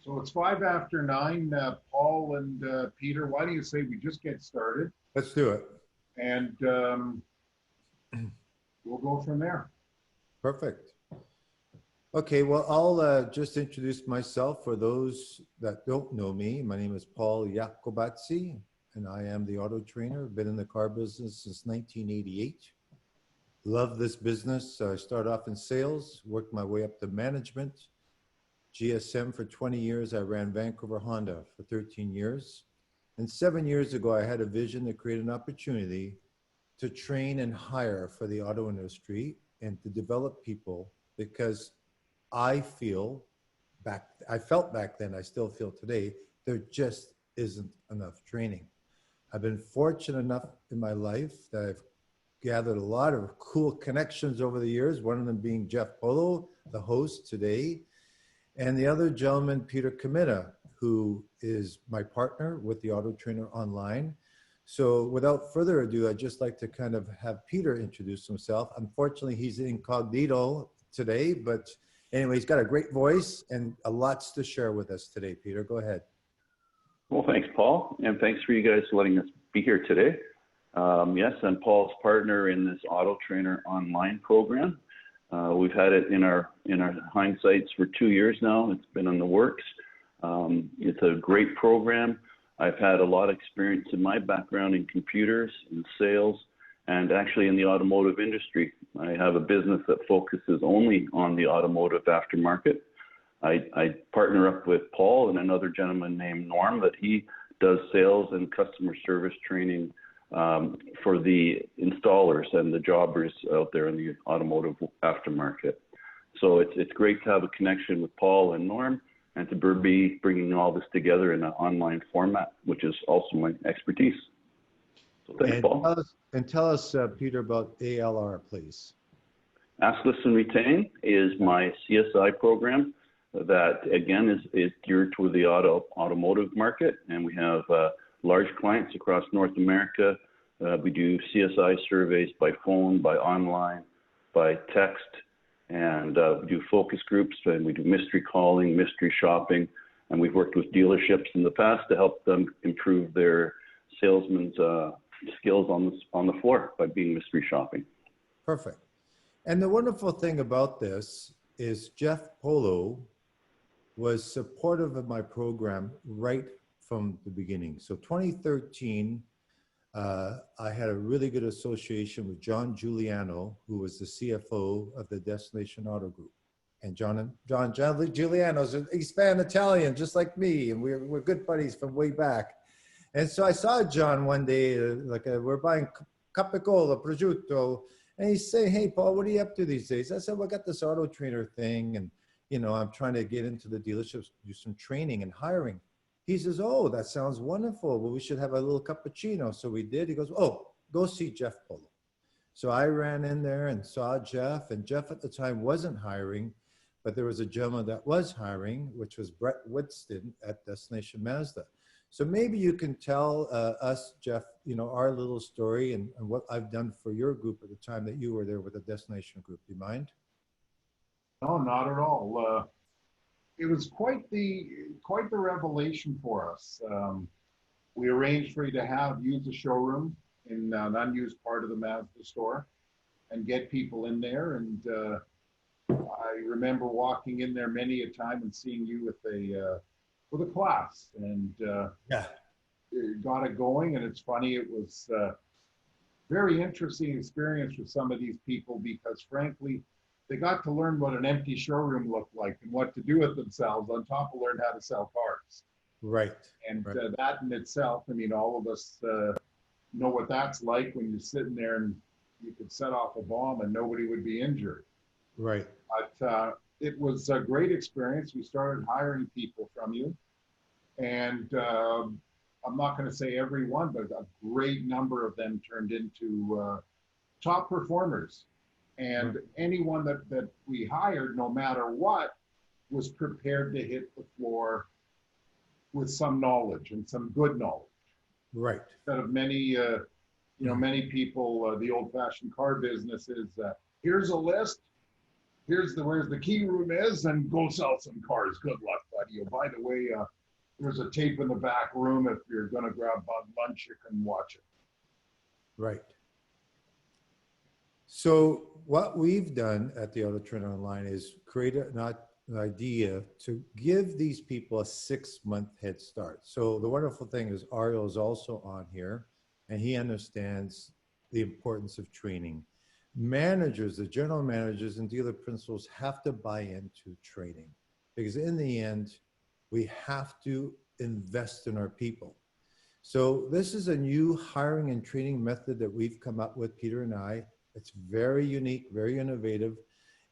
So it's 5 after 9. Paul and Peter, why don't you say we just get started Let's do it. and we'll go from there. Perfect. Okay, well, I'll just introduce myself for those that don't know me. My name is Paul Iacobazzi, and I am the AutoTrainer. Been in the car business since 1988. Love this business. I started off in sales, worked my way up to management. GSM for 20 years. I ran Vancouver Honda for 13 years. And 7 years ago, I had a vision to create an opportunity to train and hire for the auto industry and to develop people, because I felt back then, I still feel today, there just isn't enough training. I've been fortunate enough in my life that I've gathered a lot of cool connections over the years, one of them being Jeff Polo, the host today, and the other gentleman, Peter Comita, who is my partner with the AutoTrainer Online. So without further ado, I'd just like to kind of have Peter introduce himself. Unfortunately, he's incognito today, but anyway, he's got a great voice and a lot to share with us today. Peter, go ahead. Well, thanks, Paul, and thanks for you guys letting us be here today. Yes, I'm Paul's partner in this AutoTrainer Online program. We've had it in our hindsights for 2 years now. It's been in the works. It's a great program. I've had a lot of experience in my background in computers, in sales, and actually in the automotive industry. I have a business that focuses only on the automotive aftermarket. I partner up with Paul and another gentleman named Norm that he does sales and customer service training for the installers and the jobbers out there in the automotive aftermarket. So it's great to have a connection with Paul and Norm and to be bringing all this together in an online format, which is also my expertise. So thanks, Paul. Tell us, Peter, about ALR, please. Ask, Listen, Retain is my CSI program that, again, is geared toward the automotive market, and we have large clients across North America. We do CSI surveys by phone, by online, by text, and we do focus groups, and we do mystery calling, mystery shopping, and we've worked with dealerships in the past to help them improve their salesmen's skills on the floor by being mystery shopping. Perfect. And the wonderful thing about this is Jeff Polo was supportive of my program right from the beginning. So 2013, I had a really good association with John Giuliano, who was the CFO of the Destination Auto Group. And John Giuliano's an Hispanic Italian, just like me, and we're good buddies from way back. And so I saw John one day, we're buying capicola, prosciutto, and he's saying, "Hey, Paul, what are you up to these days?" I said, "Well, I got this AutoTrainer thing, and I'm trying to get into the dealerships, do some training and hiring." He says, "Oh, that sounds wonderful. Well, we should have a little cappuccino." So we did. He goes, "Oh, go see Jeff Polo." So I ran in there and saw Jeff, and Jeff at the time wasn't hiring, but there was a gentleman that was hiring, which was Brett Woodston at Destination Mazda. So maybe you can tell us, Jeff, our little story and what I've done for your group at the time that you were there with the Destination Group. Do you mind? No, not at all. It was quite the revelation for us. We arranged for you to use the showroom in an unused part of the Mazda store and get people in there. And I remember walking in there many a time and seeing you with a class, and it got it going. And it's funny, it was a very interesting experience with some of these people, because frankly, they got to learn what an empty showroom looked like and what to do with themselves, on top of learn how to sell cars. Right. And that in itself, I mean, all of us know what that's like when you're sitting there and you could set off a bomb and nobody would be injured. Right. But it was a great experience. We started hiring people from you. And I'm not going to say everyone, but a great number of them turned into top performers. And anyone that we hired, no matter what, was prepared to hit the floor with some knowledge and some good knowledge. Right. Instead of many, many people, the old-fashioned car business is, here's a list, here's where the key room is, and go sell some cars. Good luck, you. By the way, there's a tape in the back room. If you're going to grab lunch, you can watch it. Right. So what we've done at the AutoTrainer Online is create an idea to give these people a 6-month head start. So the wonderful thing is Ariel is also on here, and he understands the importance of training. Managers, the general managers and dealer principals have to buy into training, because in the end, we have to invest in our people. So this is a new hiring and training method that we've come up with, Peter and I. It's very unique, very innovative.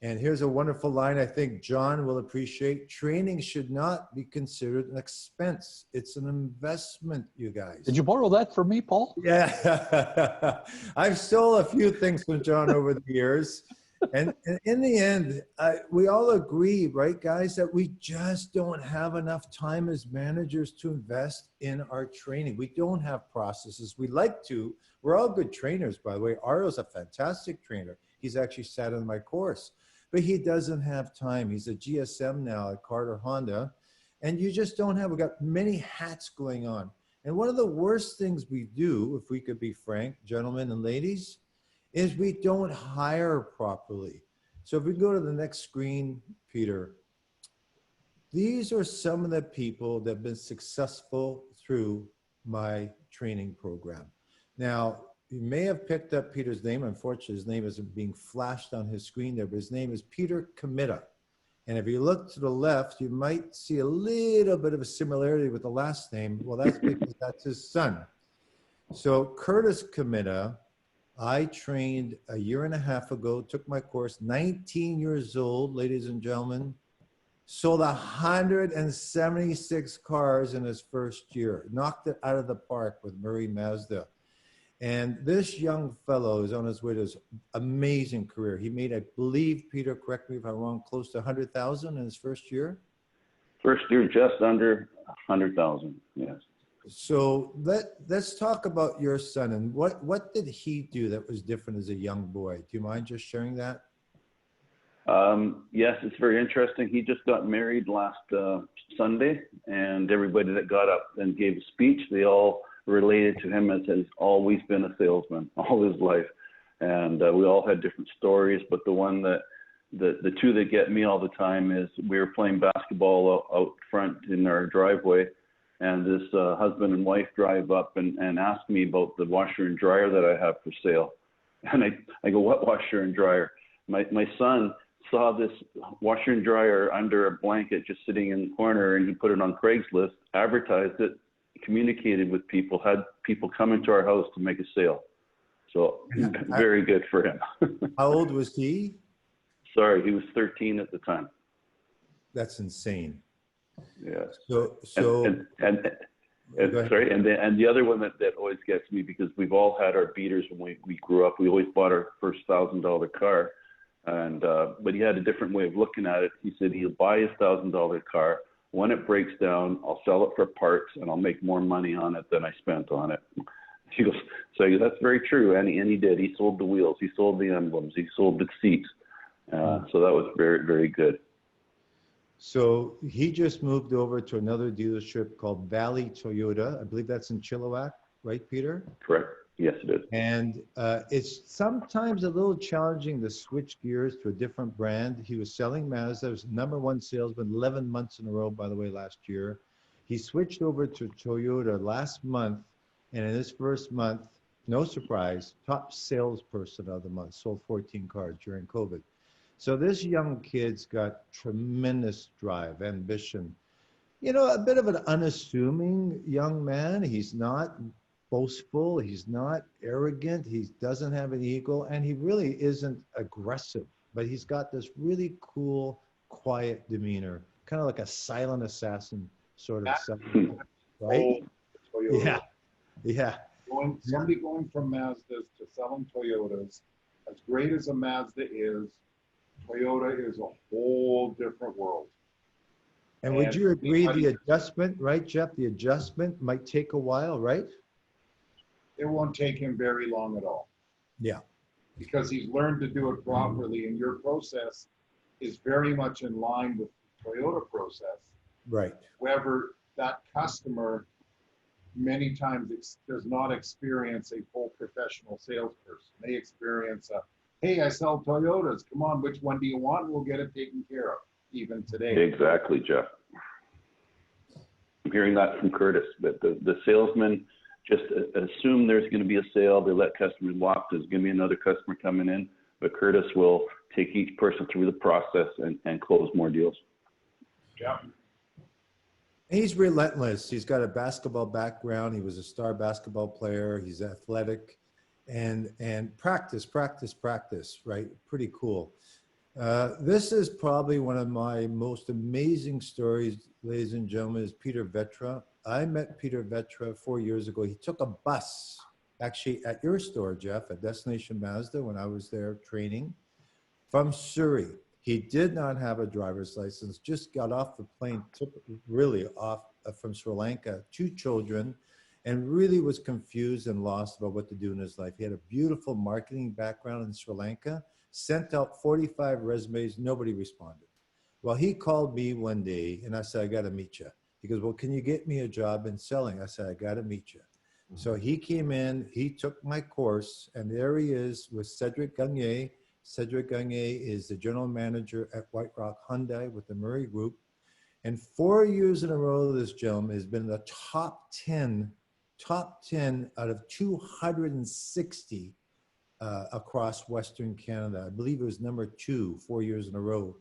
And here's a wonderful line I think John will appreciate. Training should not be considered an expense. It's an investment, you guys. Did you borrow that from me, Paul? Yeah. I've stole a few things from John over the years. And in the end, we all agree, right, guys, that we just don't have enough time as managers to invest in our training. We don't have processes. We like to. We're all good trainers, by the way. Ariel's a fantastic trainer. He's actually sat on my course, but he doesn't have time. He's a GSM now at Carter Honda, and you just don't have, we've got many hats going on. And one of the worst things we do, if we could be frank, gentlemen and ladies, is we don't hire properly. So if we go to the next screen, Peter, these are some of the people that have been successful through my training program. Now, you may have picked up Peter's name. Unfortunately, his name isn't being flashed on his screen there, but his name is Peter Comita. And if you look to the left, you might see a little bit of a similarity with the last name. Well, that's because that's his son. So Curtis Comita, I trained a year and a half ago, took my course, 19 years old, ladies and gentlemen, sold 176 cars in his first year, knocked it out of the park with Murray Mazda. And this young fellow is on his way to his amazing career. He made, I believe, Peter, correct me if I'm wrong, close to 100,000 in his first year? First year, just under 100,000, yes. So let's talk about your son and what did he do that was different as a young boy? Do you mind just sharing that? Yes, it's very interesting. He just got married last Sunday, and everybody that got up and gave a speech, they all related to him as has always been a salesman all his life. And we all had different stories, but the one that the two that get me all the time is we were playing basketball out front in our driveway, and this husband and wife drive up and ask me about the washer and dryer that I have for sale. And I go, what washer and dryer? My son saw this washer and dryer under a blanket just sitting in the corner, and he put it on Craigslist, advertised it, communicated with people, had people come into our house to make a sale. So very good for him. How old was he? Sorry, he was 13 at the time. That's insane. Yeah. So sorry, and the other one that always gets me, because we've all had our beaters when we grew up. We always bought our first $1,000 car, and but he had a different way of looking at it. He said he'll buy his $1,000 car. When it breaks down, I'll sell it for parts, and I'll make more money on it than I spent on it. He goes, so that's very true, and he did. He sold the wheels, he sold the emblems, he sold the seats. So that was very, very good. So he just moved over to another dealership called Valley Toyota. I believe that's in Chilliwack, right, Peter? Correct. Yes, it is. And it's sometimes a little challenging to switch gears to a different brand. He was selling Mazda. He was #1 salesman 11 months in a row, by the way, last year. He switched over to Toyota last month. And in his first month, no surprise, top salesperson of the month, sold 14 cars during COVID. So this young kid's got tremendous drive, ambition. You know, a bit of an unassuming young man. He's not boastful. He's not arrogant. He doesn't have an ego, and he really isn't aggressive. But he's got this really cool, quiet demeanor, kind of like a silent assassin sort of stuff, right? Yeah, yeah. Somebody going from Mazdas to selling Toyotas, as great as a Mazda is, Toyota is a whole different world. And would you agree the adjustment, right, Jeff? The adjustment might take a while, right? It won't take him very long at all. Yeah. Because he's learned to do it properly, and your process is very much in line with the Toyota process. Right. However, that customer many times does not experience a full professional salesperson. They experience a, hey, I sell Toyotas. Come on, which one do you want? We'll get it taken care of, even today. Exactly, Jeff. I'm hearing that from Curtis, that the salesman just assume there's going to be a sale. They let customers walk. There's going to be another customer coming in, but Curtis will take each person through the process and close more deals. Yeah. He's relentless. He's got a basketball background. He was a star basketball player. He's athletic, and practice, right? Pretty cool. This is probably one of my most amazing stories, ladies and gentlemen, is Peter Vetra. I met Peter Vetra 4 years ago. He took a bus, actually at your store, Jeff, at Destination Mazda when I was there training, from Surrey. He did not have a driver's license, just got off the plane, took really off from Sri Lanka, 2 children, and really was confused and lost about what to do in his life. He had a beautiful marketing background in Sri Lanka, sent out 45 resumes, nobody responded. Well, he called me one day and I said, I got to meet you. He goes, well, can you get me a job in selling? I said, I got to meet you. So he came in, he took my course, and there he is with Cedric Gagné. Cedric Gagné is the general manager at White Rock Hyundai with the Murray Group. And 4 years in a row, this gentleman has been in the top 10 out of 260 across Western Canada. I believe it was number 2, 4 years in a row.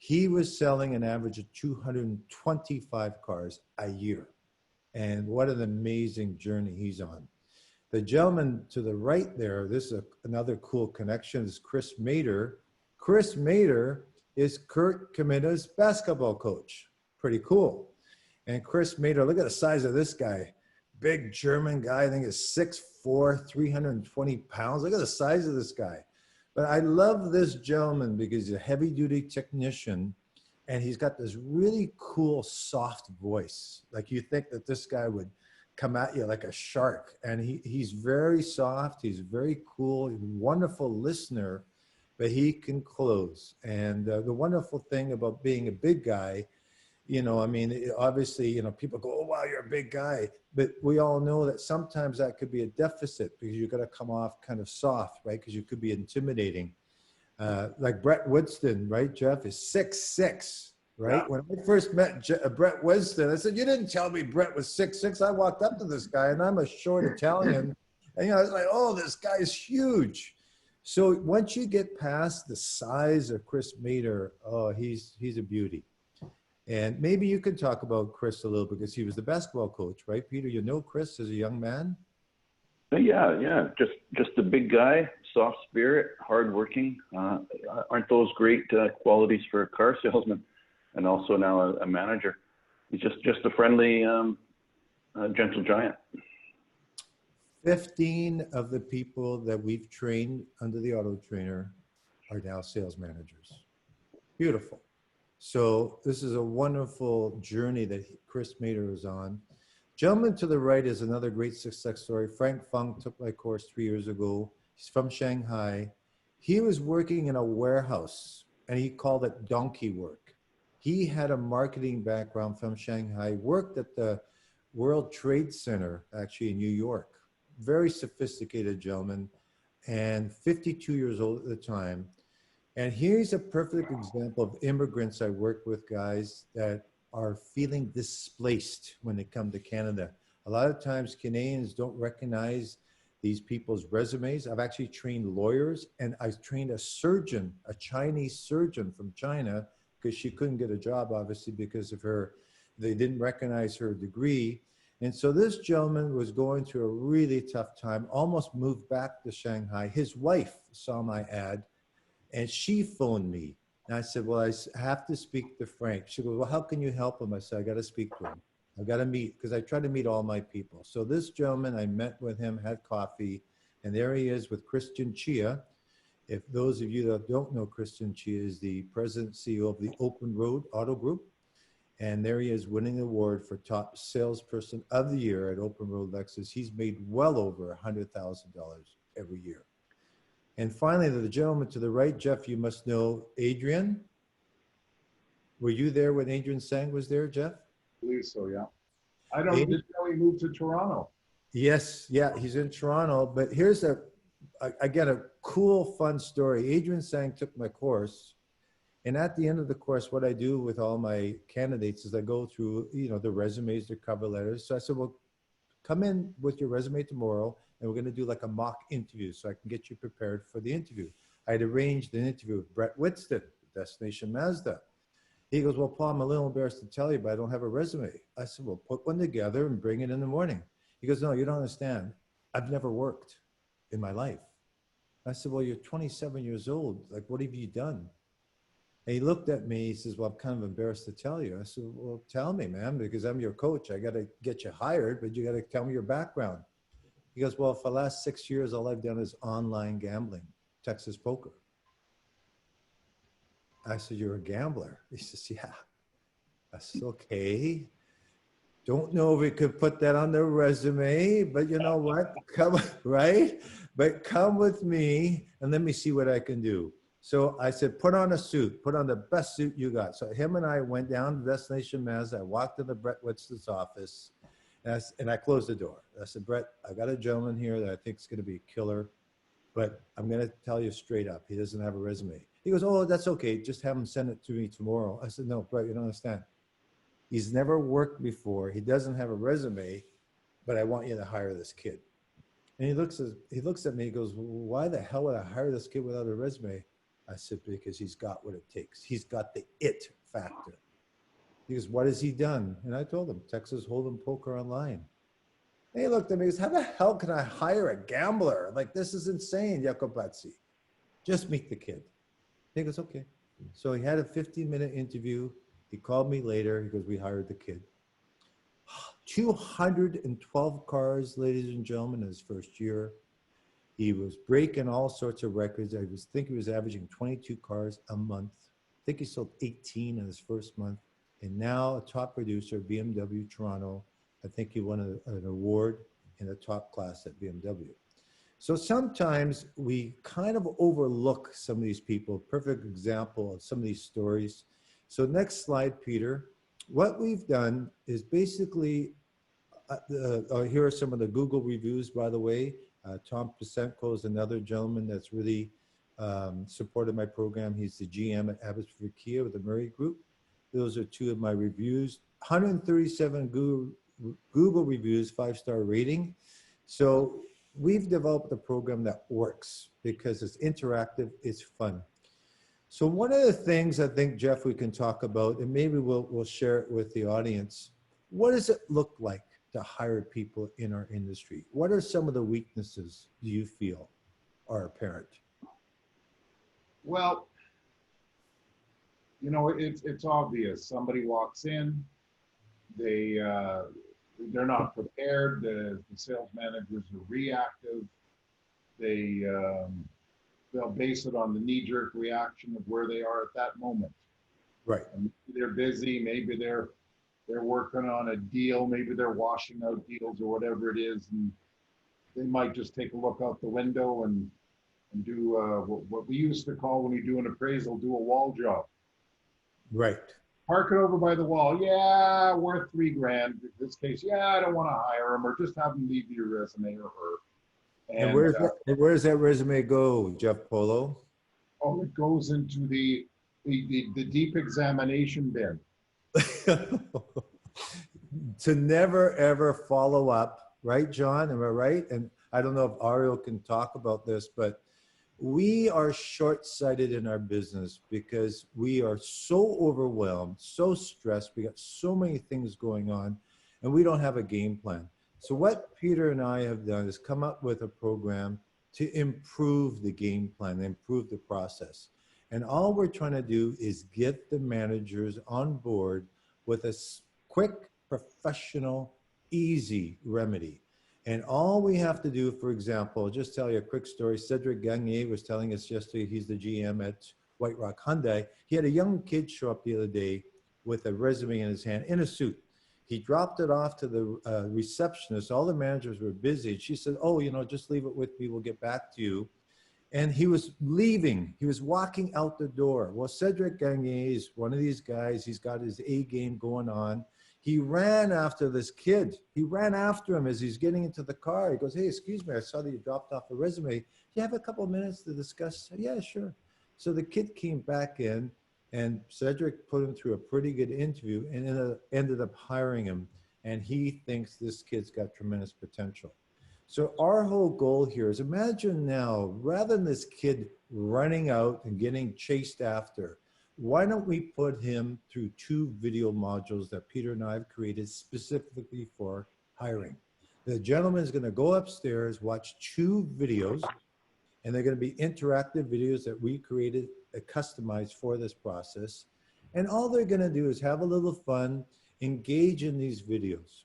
He was selling an average of 225 cars a year. And what an amazing journey he's on. The gentleman to the right there, this is another cool connection, is Chris Mader. Chris Mader is Kurt Kamida's basketball coach. Pretty cool. And Chris Mader, look at the size of this guy. Big German guy, I think is 6'4", 320 pounds. Look at the size of this guy. But I love this gentleman because he's a heavy-duty technician, and he's got this really cool, soft voice. Like you think that this guy would come at you like a shark. And he's very soft. He's very cool, wonderful listener, but he can close. And the wonderful thing about being a big guy, you know, I mean, obviously, you know, people go, oh, wow, you're a big guy. But we all know that sometimes that could be a deficit because you've got to come off kind of soft, right? Because you could be intimidating. Like Brett Woodston, right, Jeff, is 6'6", right? Yeah. When I first met Brett Woodston, I said, you didn't tell me Brett was 6'6". I walked up to this guy, and I'm a short Italian. And, you know, I was like, oh, this guy's huge. So once you get past the size of Chris Mader, oh, he's a beauty. And maybe you could talk about Chris a little because he was the basketball coach, right, Peter? You know Chris as a young man? Yeah. Just a big guy, soft spirit, hardworking. Aren't those great qualities for a car salesman and also now a manager? He's just a friendly, gentle giant. 15 of the people that we've trained under the AutoTrainer are now sales managers. Beautiful. So this is a wonderful journey that Chris Mader is on. Gentleman to the right is another great success story. Frank Fung took my course 3 years ago. He's from Shanghai. He was working in a warehouse, and he called it donkey work. He had a marketing background from Shanghai, worked at the World Trade Center, actually in New York. Very sophisticated gentleman, and 52 years old at the time. And here's a perfect example of immigrants I work with, guys, that are feeling displaced when they come to Canada. A lot of times Canadians don't recognize these people's resumes. I've actually trained lawyers, and I trained a surgeon, a Chinese surgeon from China, because she couldn't get a job, obviously, because of they didn't recognize her degree. And so this gentleman was going through a really tough time, almost moved back to Shanghai. His wife saw my ad, and she phoned me. And I said, well, I have to speak to Frank. She goes, well, how can you help him? I said, I got to speak to him. I got to meet, because I try to meet all my people. So this gentleman, I met with him, had coffee, and there he is with Christian Chia. If those of you that don't know, Christian Chia is the president CEO of the Open Road Auto Group. And there he is winning the award for top salesperson of the year at Open Road Lexus. He's made well over $100,000 every year. And finally, the gentleman to the right, Jeff, you must know Adrian. Were you there when Adrian Sang was there, Jeff? I believe so, yeah. Didn't know he moved to Toronto. Yes, yeah, he's in Toronto. But here's again, a cool, fun story. Adrian Sang took my course. And at the end of the course, what I do with all my candidates is I go through, their resumes, their cover letters. So I said, well, come in with your resume tomorrow, and we're going to do like a mock interview so I can get you prepared for the interview. I had arranged an interview with Brett Whitston, Destination Mazda. He goes, well, Paul, I'm a little embarrassed to tell you, but I don't have a resume. I said, well, put one together and bring it in the morning. He goes, no, you don't understand. I've never worked in my life. I said, well, you're 27 years old. Like, what have you done? And he looked at me, he says, well, I'm kind of embarrassed to tell you. I said, well, tell me, man, because I'm your coach. I got to get you hired, but you got to tell me your background. He goes, well, for the last 6 years, all I've done is online gambling, Texas poker. I said, you're a gambler? He says, yeah. I said, okay. Don't know if we could put that on the resume, but you know what? Come, right? But come with me and let me see what I can do. So I said, put on a suit, put on the best suit you got. So him and I went down to Destination Mazda. I walked into Brett Whitston's office and I closed the door. I said, Brett, I got a gentleman here that I think is going to be a killer, but I'm going to tell you straight up, he doesn't have a resume. He goes, oh, that's okay. Just have him send it to me tomorrow. I said, no, Brett, you don't understand. He's never worked before. He doesn't have a resume, but I want you to hire this kid. And he looks at me, he goes, well, why the hell would I hire this kid without a resume? I said, because he's got what it takes. He's got the it factor. He goes, what has he done? And I told him, Texas Hold'em Poker Online. And he looked at me, he goes, how the hell can I hire a gambler? Like, this is insane, Jacobazzi. Just meet the kid. He goes, okay. So he had a 15-minute interview. He called me later. He goes, we hired the kid. 212 cars, ladies and gentlemen, in his first year. He was breaking all sorts of records. I think he was averaging 22 cars a month. I think he sold 18 in his first month. And now a top producer, BMW Toronto. I think he won an award in the top class at BMW. So sometimes we kind of overlook some of these people. Perfect example of some of these stories. So next slide, Peter. What we've done is basically, here are some of the Google reviews, by the way. Tom Pasenko is another gentleman that's really supported my program. He's the GM at Abbotsford Kia with the Murray Group. Those are two of my reviews. 137 Google reviews, 5-star rating. So we've developed a program that works because it's interactive, it's fun. So one of the things I think, Jeff, we can talk about, and maybe we'll share it with the audience. What does it look like to hire people in our industry? What are some of the weaknesses do you feel are apparent? Well, it's obvious. Somebody walks in, they're not prepared. The sales managers are reactive. They'll base it on the knee-jerk reaction of where they are at that moment. Right. And maybe they're busy. Maybe they're working on a deal. Maybe they're washing out deals or whatever it is, and they might just take a look out the window and do what we used to call, when we do an appraisal, do a wall job. Right. Park it over by the wall. Yeah, worth $3,000. In this case, yeah, I don't want to hire him, or just have them leave your resume or her. And where does that resume go, Jeff Polo? Oh, it goes into the deep examination bin. To never ever follow up, right, John? Am I right? And I don't know if Ariel can talk about this, but we are short-sighted in our business because we are so overwhelmed, so stressed. We got so many things going on, and we don't have a game plan. So what Peter and I have done is come up with a program to improve the game plan, improve the process. And all we're trying to do is get the managers on board with a quick, professional, easy remedy. And all we have to do, for example, I'll just tell you a quick story. Cedric Gagnier was telling us yesterday, he's the GM at White Rock Hyundai. He had a young kid show up the other day with a resume in his hand, in a suit. He dropped it off to the receptionist. All the managers were busy. She said, oh, just leave it with me. We'll get back to you. And he was leaving. He was walking out the door. Well, Cedric Gagné is one of these guys. He's got his A game going on. He ran after this kid. He ran after him as he's getting into the car. He goes, "Hey, excuse me, I saw that you dropped off a resume. Do you have a couple of minutes to discuss?" "Yeah, sure." So the kid came back in, and Cedric put him through a pretty good interview and ended up hiring him. And he thinks this kid's got tremendous potential. So our whole goal here is, imagine now, rather than this kid running out and getting chased after, why don't we put him through 2 video modules that Peter and I have created specifically for hiring. The gentleman is going to go upstairs, watch 2 videos, and they're going to be interactive videos that we created, customized for this process. And all they're going to do is have a little fun, engage in these videos.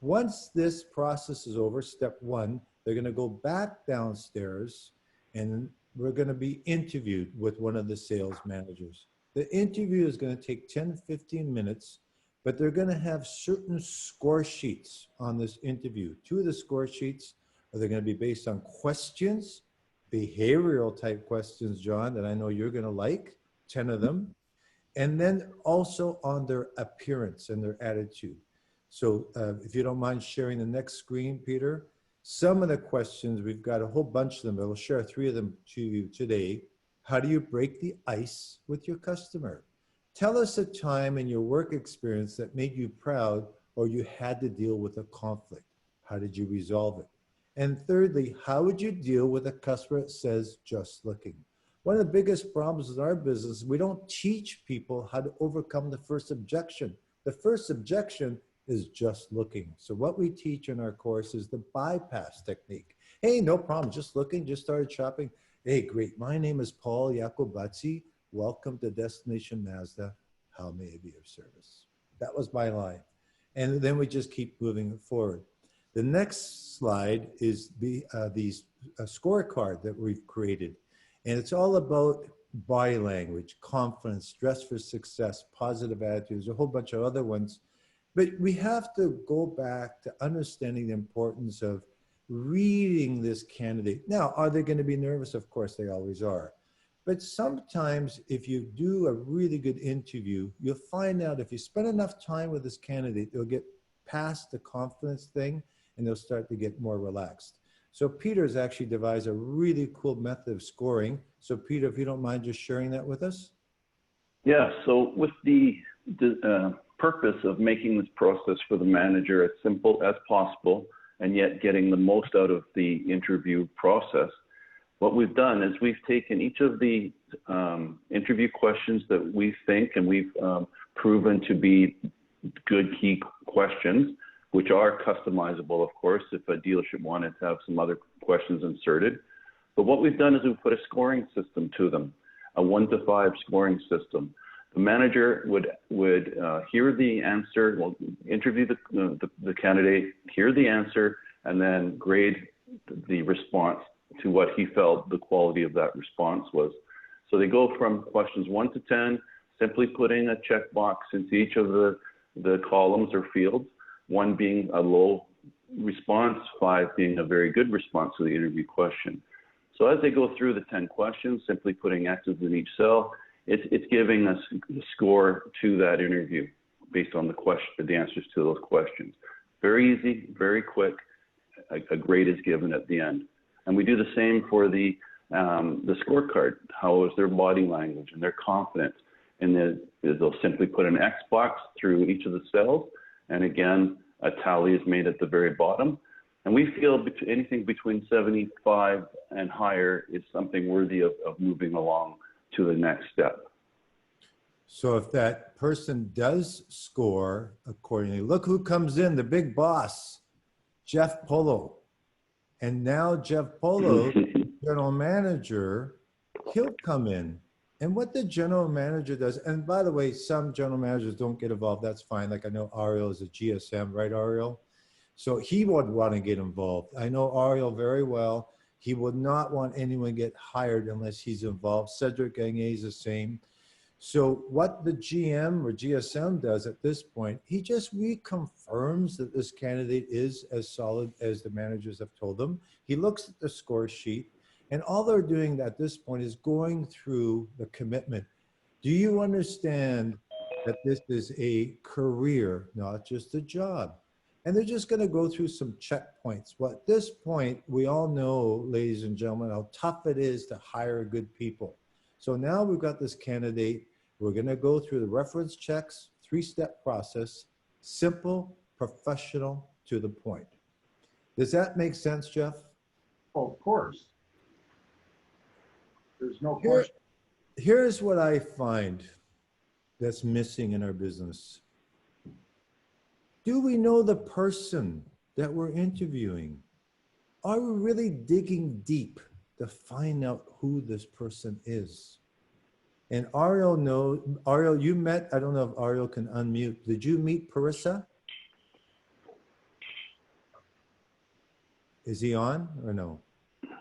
Once this process is over, step 1, they're going to go back downstairs and we're going to be interviewed with one of the sales managers. The interview is going to take 10-15 minutes, but they're going to have certain score sheets on this interview. 2 of the score sheets are going to be based on questions, behavioral type questions, John, that I know you're going to like, 10 of them, and then also on their appearance and their attitude. So if you don't mind sharing the next screen, Peter, some of the questions, we've got a whole bunch of them, but we'll share 3 of them to you today. How do you break the ice with your customer? Tell us a time in your work experience that made you proud or you had to deal with a conflict. How did you resolve it? And thirdly, how would you deal with a customer that says, "just looking"? One of the biggest problems in our business, we don't teach people how to overcome the first objection. The first objection is just looking. So what we teach in our course is the bypass technique. "Hey, no problem, just looking, just started shopping. Hey, great, my name is Paul Yakobatsi. Welcome to Destination Mazda. How may I be of service?" That was my line. And then we just keep moving forward. The next slide is the scorecard that we've created. And it's all about body language, confidence, dress for success, positive attitudes, a whole bunch of other ones. But we have to go back to understanding the importance of reading this candidate. Now, are they going to be nervous? Of course, they always are. But sometimes if you do a really good interview, you'll find out if you spend enough time with this candidate, they'll get past the confidence thing and they'll start to get more relaxed. So Peter's actually devised a really cool method of scoring. So Peter, if you don't mind just sharing that with us. Yeah, so with the purpose of making this process for the manager as simple as possible and yet getting the most out of the interview process, what we've done is we've taken each of the interview questions that we think and we've proven to be good key questions, which are customizable, of course, if a dealership wanted to have some other questions inserted. But what we've done is we've put a scoring system to them, a 1 to 5 scoring system. The manager would hear the answer, well, interview the candidate, hear the answer, and then grade the response to what he felt the quality of that response was. So they go from questions 1 to 10, simply putting a checkbox into each of the columns or fields, 1 being a low response, 5 being a very good response to the interview question. So as they go through the 10 questions, simply putting X's in each cell, it's giving us a score to that interview based on the answers to those questions. Very easy, very quick. A grade is given at the end. And we do the same for the scorecard. How is their body language and their confidence? And then they'll simply put an X box through each of the cells. And again, a tally is made at the very bottom. And we feel anything between 75 and higher is something worthy of moving along to the next step. So if that person does score accordingly, look who comes in, the big boss, Jeff Polo. And now Jeff Polo, general manager, he'll come in. And what the general manager does, and by the way, some general managers don't get involved. That's fine. Like I know Ariel is a GSM, right, Ariel? So he would want to get involved. I know Ariel very well. He would not want anyone to get hired unless he's involved. Cedric Gagné is the same. So what the GM or GSM does at this point, he just reconfirms that this candidate is as solid as the managers have told them. He looks at the score sheet, And all they're doing at this point is going through the commitment. Do you understand that this is a career, not just a job? And they're just going to go through some checkpoints. Well, at this point, we all know, ladies and gentlemen, how tough it is to hire good people. So now we've got this candidate. We're going to go through the reference checks, 3-step process, simple, professional, to the point. Does that make sense, Jeff? Oh, of course. There's no question. Here's what I find that's missing in our business. Do we know the person that we're interviewing? Are we really digging deep to find out who this person is? And Ariel, you met, I don't know if Ariel can unmute. Did you meet Parissa? Is he on or no?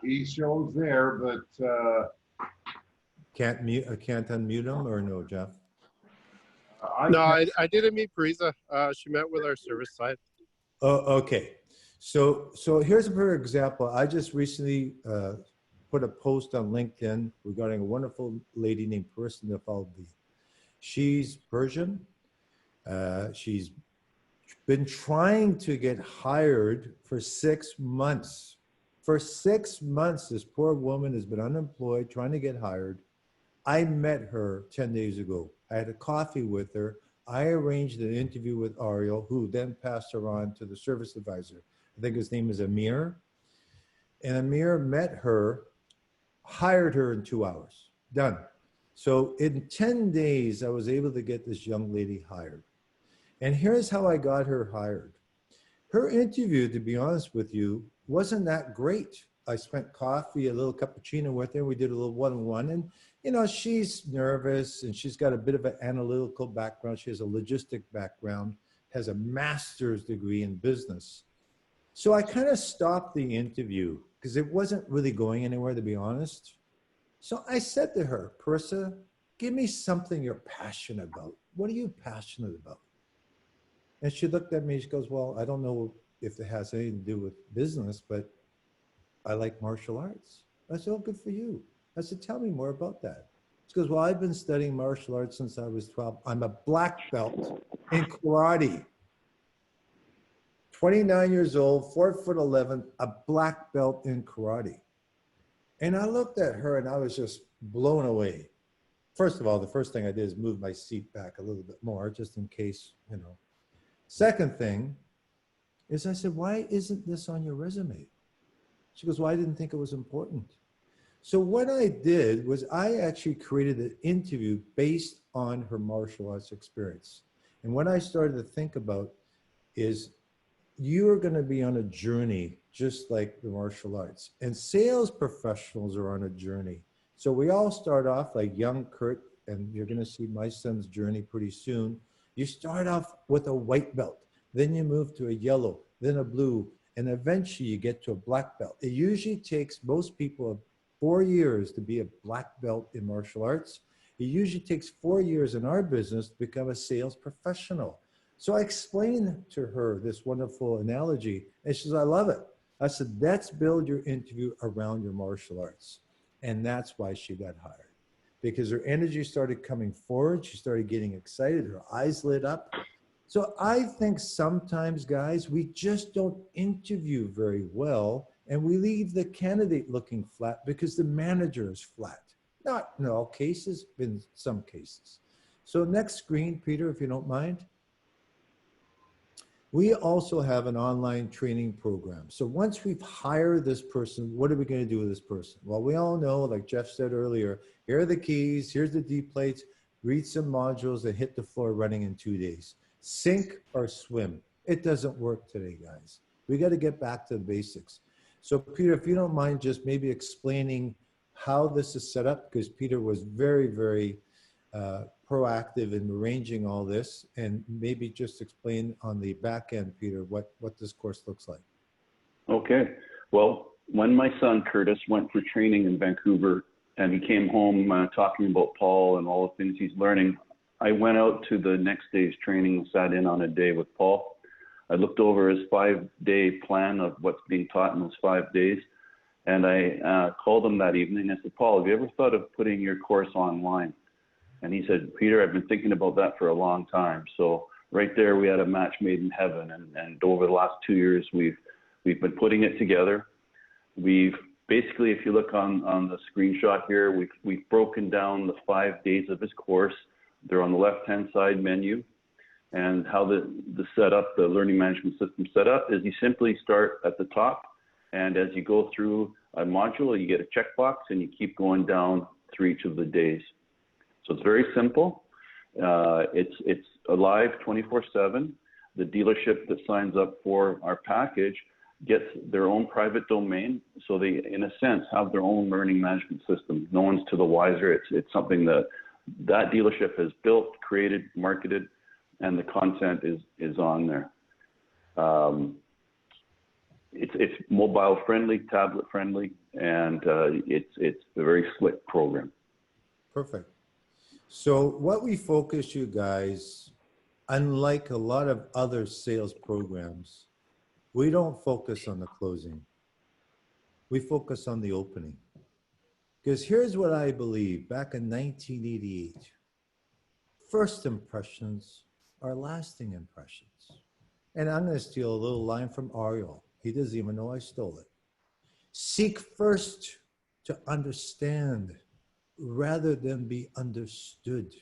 He shows there, but Can't unmute him or no, Jeff? I didn't meet Parisa. She met with our service side. Oh, okay. So here's a perfect example. I just recently put a post on LinkedIn regarding a wonderful lady named Parissa Nafaldi. She's Persian. She's been trying to get hired for 6 months. For 6 months, this poor woman has been unemployed, trying to get hired. I met her 10 days ago. I had a coffee with her. I arranged an interview with Ariel, who then passed her on to the service advisor. I think his name is Amir. And Amir met her, hired her in 2 hours. Done. So in 10 days, I was able to get this young lady hired. And here's how I got her hired. Her interview, to be honest with you, wasn't that great. I spent coffee, a little cappuccino with her. We did a little one-on-one. And, you know, she's nervous and she's got a bit of an analytical background. She has a logistic background, has a master's degree in business. So I kind of stopped the interview because it wasn't really going anywhere, to be honest. So I said to her, Parissa, give me something you're passionate about. What are you passionate about? And she looked at me, she goes, well, I don't know if it has anything to do with business, but I like martial arts. I said, oh, good for you. I said, tell me more about that. She goes, well, I've been studying martial arts since I was 12. I'm a black belt in karate. 29 years old, 4'11", a black belt in karate. And I looked at her and I was just blown away. First of all, the first thing I did is move my seat back a little bit more, just in case, you know. Second thing is I said, why isn't this on your resume? She goes, well, I didn't think it was important. So what I did was I actually created an interview based on her martial arts experience. And what I started to think about is you're going to be on a journey just like the martial arts. And sales professionals are on a journey. So we all start off like young Kurt, and you're going to see my son's journey pretty soon. You start off with a white belt, then you move to a yellow, then a blue, and eventually you get to a black belt. It usually takes most people 4 years to be a black belt in martial arts. It usually takes 4 years in our business to become a sales professional. So I explained to her this wonderful analogy, and she says, I love it. I said, let's build your interview around your martial arts. And that's why she got hired. Because her energy started coming forward. She started getting excited. Her eyes lit up. So I think sometimes, guys, we just don't interview very well, and we leave the candidate looking flat because the manager is flat. Not in all cases, in some cases. So next screen, Peter, if you don't mind. We also have an online training program. So once we've hired this person, what are we going to do with this person? Well, we all know, like Jeff said earlier, here are the keys, here's the D plates, read some modules and hit the floor running in 2 days. Sink or swim. It doesn't work today, guys. We got to get back to the basics. So Peter, if you don't mind just maybe explaining how this is set up, because Peter was very, very proactive in arranging all this, and maybe just explain on the back end, Peter, what this course looks like. Okay. Well, when my son Curtis went for training in Vancouver and he came home talking about Paul and all the things he's learning, I went out to the next day's training and sat in on a day with Paul. I looked over his 5-day plan of what's being taught in those 5 days. And I called him that evening. I said, Paul, have you ever thought of putting your course online? And he said, Peter, I've been thinking about that for a long time. So right there, we had a match made in heaven. And over the last 2 years, we've been putting it together. We've basically, if you look on the screenshot here, we've broken down the 5 days of his course. They're on the left-hand side menu. And how the setup, the learning management system setup is you simply start at the top. And as you go through a module, you get a checkbox and you keep going down through each of the days. So it's very simple. It's alive 24/7. The dealership that signs up for our package gets their own private domain. So they, in a sense, have their own learning management system. No one's to the wiser. It's something that dealership has built, created, marketed, and the content is on there. It's mobile friendly, tablet friendly, and it's a very slick program. Perfect. So what we focus, you guys, unlike a lot of other sales programs, we don't focus on the closing. We focus on the opening. Because here's what I believe. Back in 1988, first impressions are lasting impressions. And I'm going to steal a little line from Ariel. He doesn't even know I stole it. Seek first to understand rather than be understood.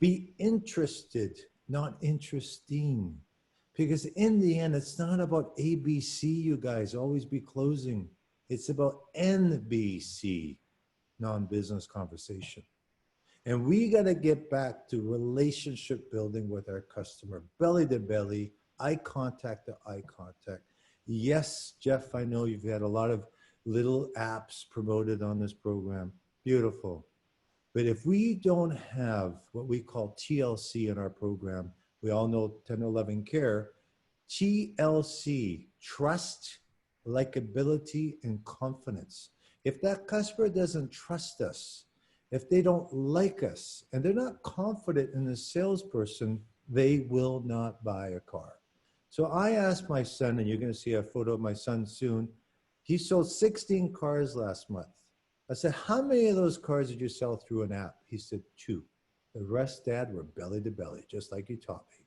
Be interested, not interesting. Because in the end, it's not about ABC, you guys. Always be closing. It's about NBC, non-business conversation. And we got to get back to relationship building with our customer, belly to belly, eye contact to eye contact. Yes, Jeff, I know you've had a lot of little apps promoted on this program. Beautiful. But if we don't have what we call TLC in our program, we all know 1011 Care, TLC, trust, likability, and confidence. If that customer doesn't trust us, if they don't like us, and they're not confident in the salesperson, they will not buy a car. So I asked my son, and you're going to see a photo of my son soon. He sold 16 cars last month. I said, how many of those cars did you sell through an app? He said, 2. The rest, Dad, were belly to belly, just like you taught me.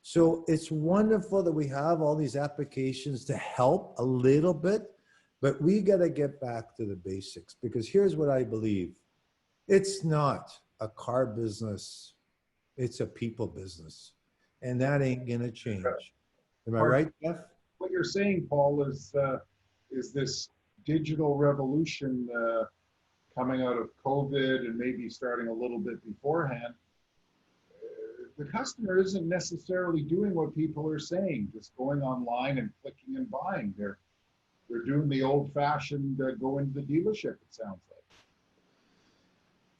So it's wonderful that we have all these applications to help a little bit, but we got to get back to the basics, because here's what I believe. It's not a car business. It's a people business. And that ain't going to change. Am I right, Jeff? What you're saying, Paul, is this digital revolution coming out of COVID and maybe starting a little bit beforehand. The customer isn't necessarily doing what people are saying, just going online and clicking and buying. They're doing the old-fashioned go into the dealership, it sounds like.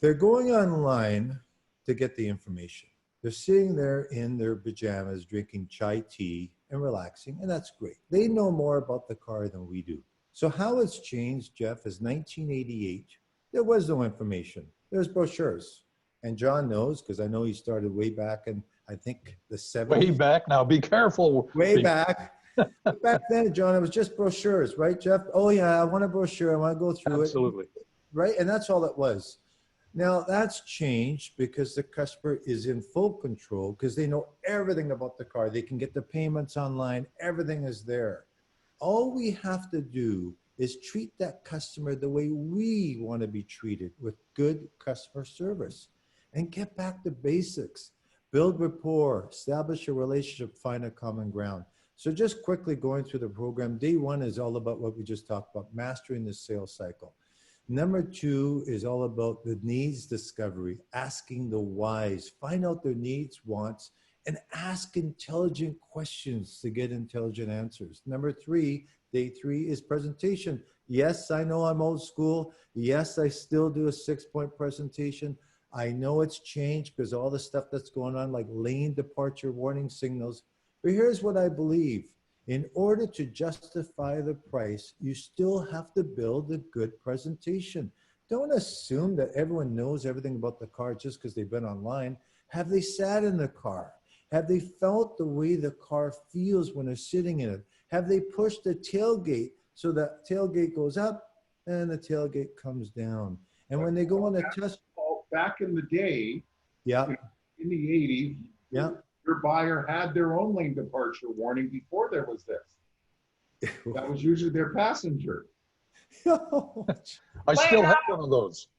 They're going online to get the information. They're sitting there in their pajamas, drinking chai tea and relaxing, and that's great. They know more about the car than we do. So how it's changed, Jeff, is 1988. There was no information. There's brochures. And John knows, because I know he started way back in, I think, the 70s. Way back now, be careful. Way back. Back then, John, it was just brochures, right, Jeff? Oh, yeah, I want a brochure. I want to go through Absolutely. it. Right? And that's all it was. Now, that's changed because the customer is in full control, because they know everything about the car. They can get the payments online. Everything is there. All we have to do is treat that customer the way we want to be treated, with good customer service, and get back to basics. Build rapport, establish a relationship, find a common ground. So just quickly going through the program, day 1 is all about what we just talked about, mastering the sales cycle. Number 2 is all about the needs discovery, asking the whys, find out their needs, wants, and ask intelligent questions to get intelligent answers. Number 3, day 3 is presentation. Yes, I know I'm old school. Yes, I still do a 6-point presentation. I know it's changed because all the stuff that's going on, like lane departure warning signals. But here's what I believe. In order to justify the price, you still have to build a good presentation. Don't assume that everyone knows everything about the car just because they've been online. Have they sat in the car? Have they felt the way the car feels when they're sitting in it? Have they pushed the tailgate So the tailgate goes up and the tailgate comes down. And when they go on a test, Back in the day, yeah, in the 80s, yeah. your buyer had their own lane departure warning before there was this. That was usually their passenger. I still have one of those.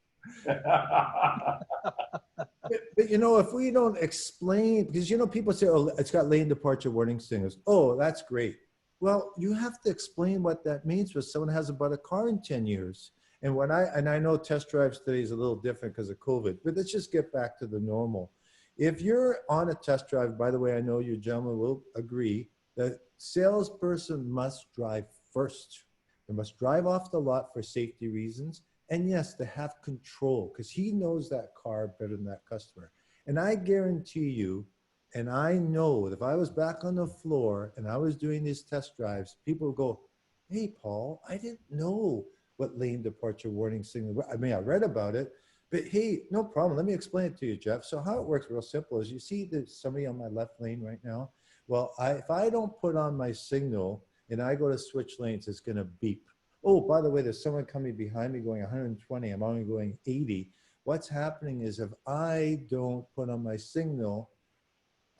But you know, if we don't explain, because you know, people say, oh, it's got lane departure warning signals. Oh, that's great. Well, you have to explain what that means when someone hasn't bought a car in 10 years. And I know test drives today is a little different because of COVID, but let's just get back to the normal. If you're on a test drive, by the way, I know you gentlemen will agree, the salesperson must drive first. They must drive off the lot for safety reasons. And yes, to have control, because he knows that car better than that customer. And I guarantee you, and I know that if I was back on the floor and I was doing these test drives, people would go, hey, Paul, I didn't know what lane departure warning signal. I mean, I read about it, but hey, no problem. Let me explain it to you, Jeff. So how it works real simple is you see there's somebody on my left lane right now. Well, if I don't put on my signal and I go to switch lanes, it's going to beep. Oh, by the way, there's someone coming behind me going 120. I'm only going 80. What's happening is if I don't put on my signal,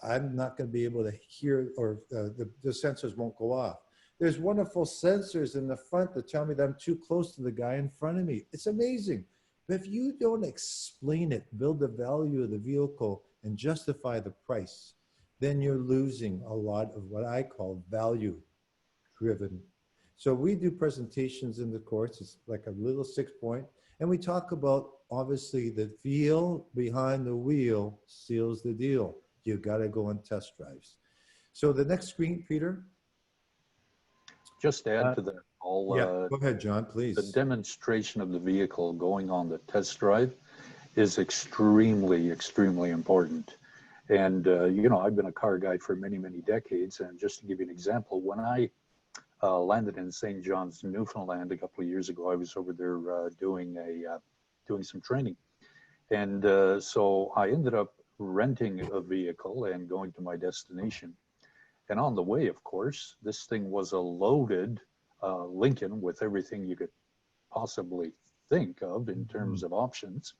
I'm not going to be able to hear, or the sensors won't go off. There's wonderful sensors in the front that tell me that I'm too close to the guy in front of me. It's amazing. But if you don't explain it, build the value of the vehicle and justify the price, then you're losing a lot of what I call value driven. So we do presentations in the course. It's like a little 6-point. And we talk about, obviously, the feel behind the wheel seals the deal. You've got to go on test drives. So the next screen, Peter. Just to add to that, Paul, Yeah, go ahead, John, please. the demonstration of the vehicle going on the test drive is extremely, extremely important. And, you know, I've been a car guy for many, many decades. And just to give you an example, when I landed in St. John's, Newfoundland a couple of years ago, I was over there doing some training. And so I ended up renting a vehicle and going to my destination. And on the way, of course, this thing was a loaded Lincoln with everything you could possibly think of in terms of options.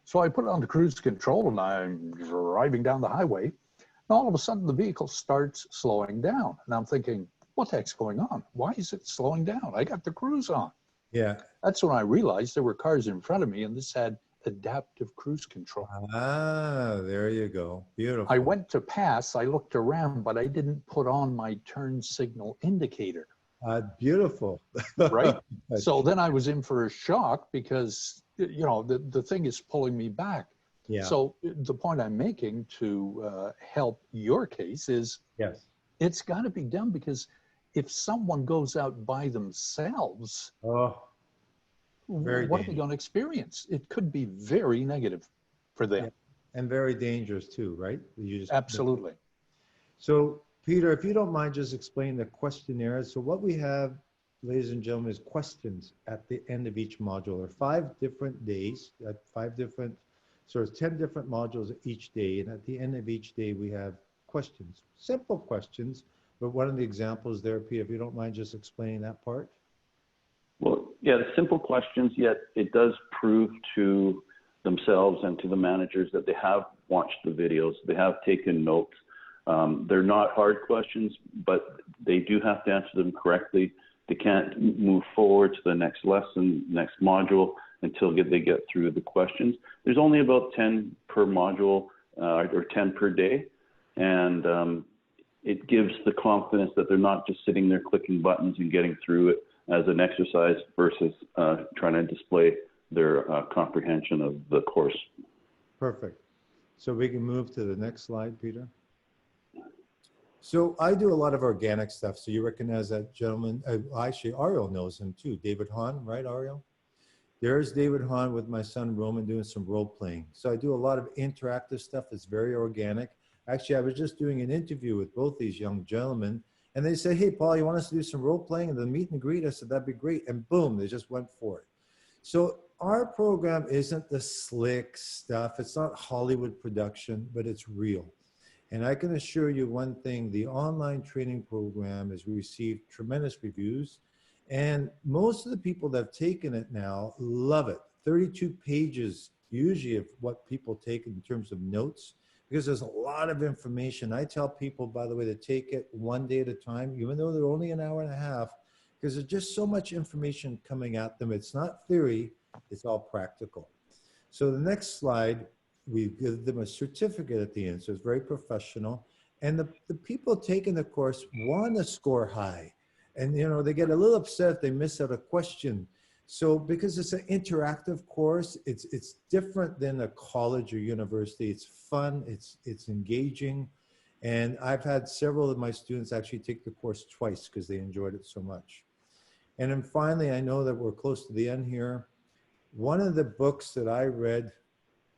So I put it on the cruise control and I'm driving down the highway. And all of a sudden the vehicle starts slowing down. And I'm thinking, what the heck's going on? Why is it slowing down? I got the cruise on. Yeah. That's when I realized there were cars in front of me and this had adaptive cruise control. Ah, there you go. Beautiful. I went to pass, I looked around, but I didn't put on my turn signal indicator. Beautiful. Right? So then I was in for a shock because, you know, the thing is pulling me back. Yeah. So the point I'm making to help your case is, yes, it's got to be done, because if someone goes out by themselves, very what are they going to experience? It could be very negative for them. Yeah. And very dangerous too, right? You just, absolutely. So Peter, if you don't mind just explaining the questionnaire. So what we have, ladies and gentlemen, is questions at the end of each module. There are 5 different days, 5 different, so it's 10 different modules each day. And at the end of each day, we have questions, simple questions. But one of the examples there, Peter, if you don't mind just explaining that part. Well, yeah, the simple questions, yet it does prove to themselves and to the managers that they have watched the videos, they have taken notes. They're not hard questions, but they do have to answer them correctly. They can't move forward to the next lesson, next module, until they get through the questions. There's only about 10 per module or 10 per day. And it gives the confidence that they're not just sitting there clicking buttons and getting through it as an exercise versus trying to display their comprehension of the course. Perfect. So we can move to the next slide, Peter. So I do a lot of organic stuff. So you recognize that gentleman. Actually, Ariel knows him too. David Hahn, right, Ariel? There's David Hahn with my son Roman doing some role playing. So I do a lot of interactive stuff that's very organic. Actually, I was just doing an interview with both these young gentlemen, and they said, hey, Paul, you want us to do some role playing? And the meet and greet, I said, that'd be great. And boom, they just went for it. So our program isn't the slick stuff. It's not Hollywood production, but it's real. And I can assure you one thing, the online training program has received tremendous reviews. And most of the people that have taken it now love it. 32 pages usually of what people take in terms of notes, because there's a lot of information. I tell people, by the way, to take it one day at a time, even though they're only an hour and a half, because there's just so much information coming at them. It's not theory, it's all practical. So the next slide, we give them a certificate at the end. So it's very professional. And the people taking the course want to score high. And, you know, they get a little upset if they miss out a question. So because it's an interactive course, it's different than a college or university. It's fun, it's engaging. And I've had several of my students actually take the course twice because they enjoyed it so much. And then finally, I know that we're close to the end here. One of the books that I read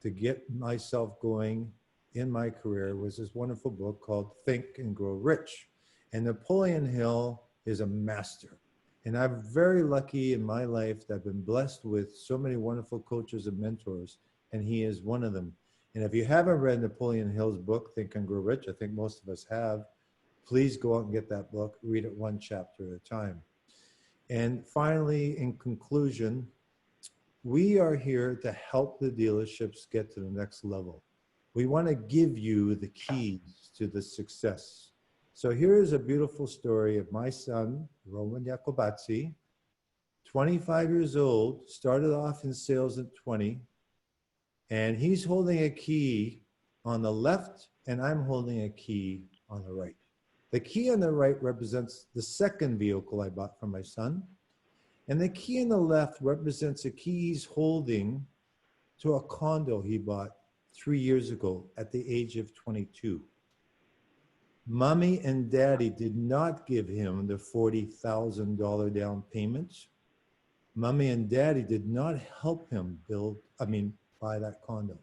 to get myself going in my career was this wonderful book called Think and Grow Rich. And Napoleon Hill is a master. And I'm very lucky in my life that I've been blessed with so many wonderful coaches and mentors, and he is one of them. And if you haven't read Napoleon Hill's book, Think and Grow Rich, I think most of us have, please go out and get that book, read it one chapter at a time. And finally, in conclusion, we are here to help the dealerships get to the next level. We want to give you the keys to the success. So here's a beautiful story of my son, Roman Jacobazzi, 25 years old, started off in sales at 20, and he's holding a key on the left, and I'm holding a key on the right. The key on the right represents the second vehicle I bought for my son, and the key on the left represents a key he's holding to a condo he bought 3 years ago at the age of 22. Mommy and daddy did not give him the $40,000 down payment. Mommy and daddy did not help him buy that condo.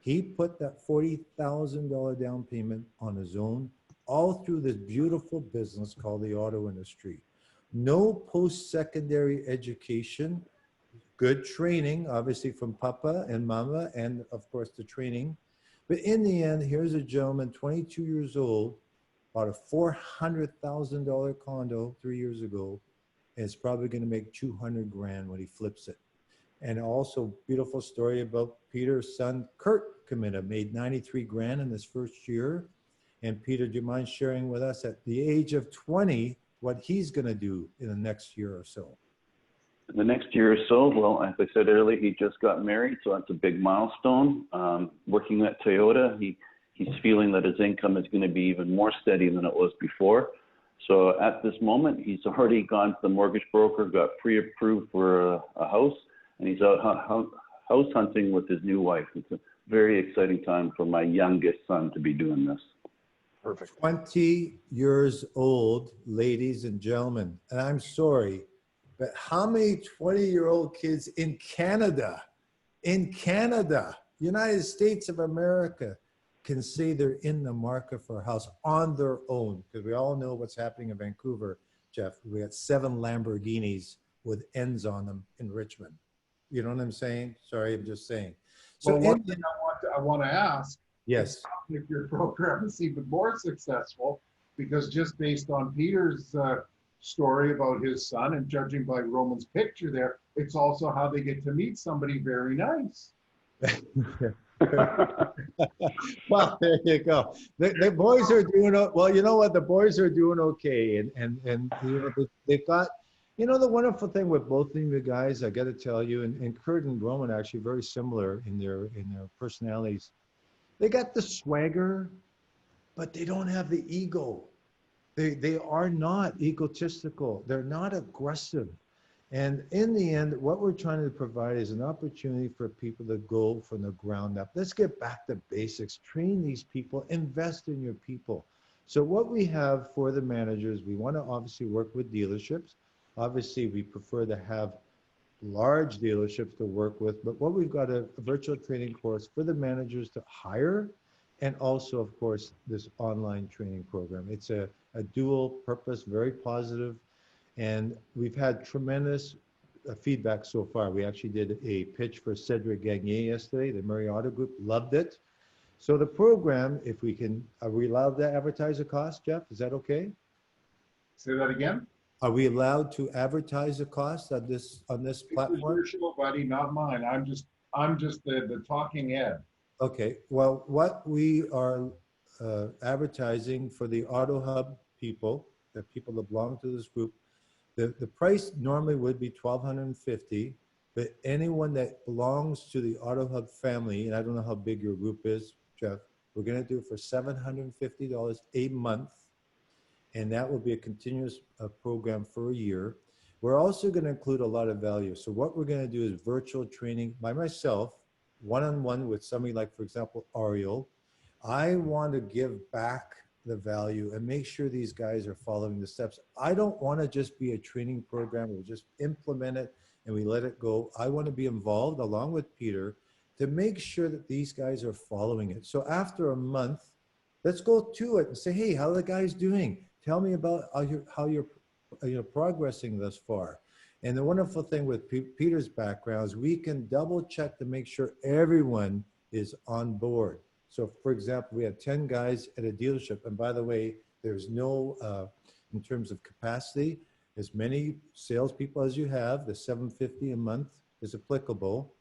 He put that $40,000 down payment on his own, all through this beautiful business called the auto industry. No post-secondary education, good training, obviously from Papa and Mama, and of course the training. But in the end, here's a gentleman, 22 years old, bought a $400,000 condo 3 years ago, and it's probably going to make 200 grand when he flips it. And also beautiful story about Peter's son, Kurt Kamita, made 93 grand in his first year. And Peter, do you mind sharing with us at the age of 20, what he's going to do in the next year or so? The next year or so, well, as I said earlier, he just got married, so that's a big milestone. Working at Toyota, he's feeling that his income is going to be even more steady than it was before. So at this moment, he's already gone to the mortgage broker, got pre-approved for a house, and he's out house hunting with his new wife. It's a very exciting time for my youngest son to be doing this. Perfect. 20 years old, ladies and gentlemen. And I'm sorry, but how many 20-year-old kids in Canada, United States of America, can say they're in the market for a house on their own? Because we all know what's happening in Vancouver, Jeff. We got 7 Lamborghinis with ends on them in Richmond. You know what I'm saying? Sorry, I'm just saying. So well, one thing I want to ask, yes, if your program is even more successful, because just based on Peter's story about his son and judging by Roman's picture there, it's also how they get to meet somebody very nice. Well, there you go. The boys are doing well. You know what? The boys are doing okay, and you know, they've got. You know, the wonderful thing with both of you guys, I got to tell you, and Kurt and Roman are actually very similar in their personalities. They got the swagger, but they don't have the ego. They are not egotistical. They're not aggressive. And in the end, what we're trying to provide is an opportunity for people to go from the ground up. Let's get back to basics. Train these people. Invest in your people. So what we have for the managers, we want to obviously work with dealerships. Obviously, we prefer to have large dealerships to work with, but what we've got a virtual training course for the managers to hire, and also, of course, this online training program. It's a dual purpose, very positive, and we've had tremendous feedback so far. We actually did a pitch for Cedric Gagné yesterday. The Murray Auto Group loved it. So the program, if we can, are we allowed to advertise the cost, Jeff? Is that okay? Say that again? Are we allowed to advertise the cost on this This is platform? your show, buddy, not mine. I'm just the talking head. Okay, well, what we are advertising for the Autohub people, the people that belong to this group, the price normally would be $1,250, but anyone that belongs to the Autohub family, and I don't know how big your group is, Jeff, we're gonna do it for $750 a month, and that will be a continuous program for a year. We're also gonna include a lot of value. So what we're gonna do is virtual training by myself, one-on-one with somebody like, for example, Ariel. I want to give back the value and make sure these guys are following the steps. I don't want to just be a training program where we just implement it and we let it go. I want to be involved along with Peter to make sure that these guys are following it. So after a month, let's go to it and say, hey, how are the guys doing? Tell me about how you're progressing thus far. And the wonderful thing with Peter's background is we can double check to make sure everyone is on board. So for example, we have 10 guys at a dealership. And by the way, there's no, in terms of capacity, as many salespeople as you have, the $750 a month is applicable.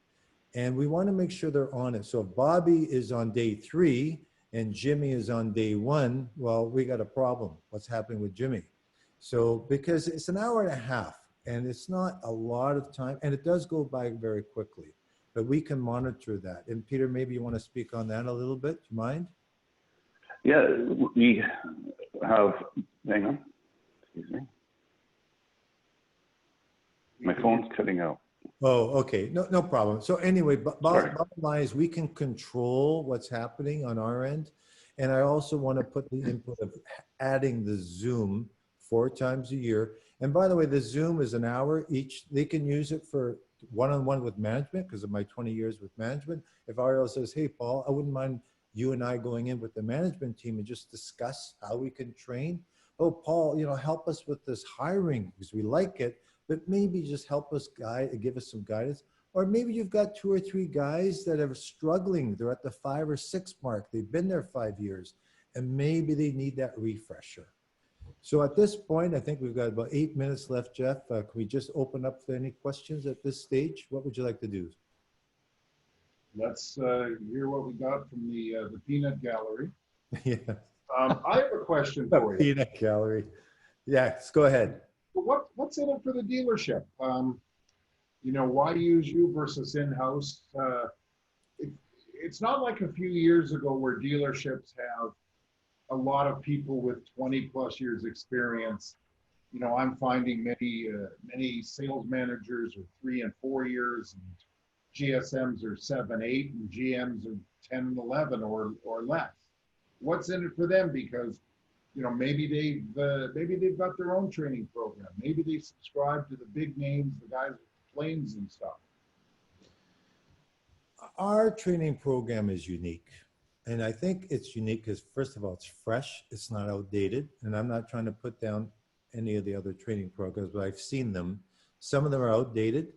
And we want to make sure they're on it. So if Bobby is on day 3 and Jimmy is on day 1, well, we got a problem. What's happening with Jimmy? So because it's an hour and a half and it's not a lot of time and it does go by very quickly, but we can monitor that. And Peter, maybe you want to speak on that a little bit. Do you mind? Yeah, we have, hang on, excuse me. My phone's cutting out. Oh, okay. No problem. So anyway, Sorry. bottom line is we can control what's happening on our end. And I also want to put the input of adding the Zoom 4 times a year. And by the way, the Zoom is an hour each. They can use it for one-on-one with management because of my 20 years with management. If Ariel says, hey, Paul, I wouldn't mind you and I going in with the management team and just discuss how we can train. Oh, Paul, you know, help us with this hiring because we like it, but maybe just help us give us some guidance. Or maybe you've got 2 or 3 guys that are struggling. They're at the 5 or 6 mark. They've been there 5 years and maybe they need that refresher. So at this point, I think we've got about 8 minutes left, Jeff. Can we just open up for any questions at this stage? What would you like to do? Let's hear what we got from the peanut gallery. Yeah. I have a question for you. Peanut gallery. Yes, go ahead. What's in it for the dealership? You know, why use you versus in-house? It's not like a few years ago where dealerships have a lot of people with 20 plus years experience. You know, I'm finding many sales managers are 3 and 4 years, and GSMs are 7, 8, and GMs are 10 and 11 or less. What's in it for them? Because, you know, maybe they've got their own training program. Maybe they subscribe to the big names, the guys with planes and stuff. Our training program is unique. And I think it's unique because, first of all, it's fresh, it's not outdated. And I'm not trying to put down any of the other training programs, but I've seen them. Some of them are outdated.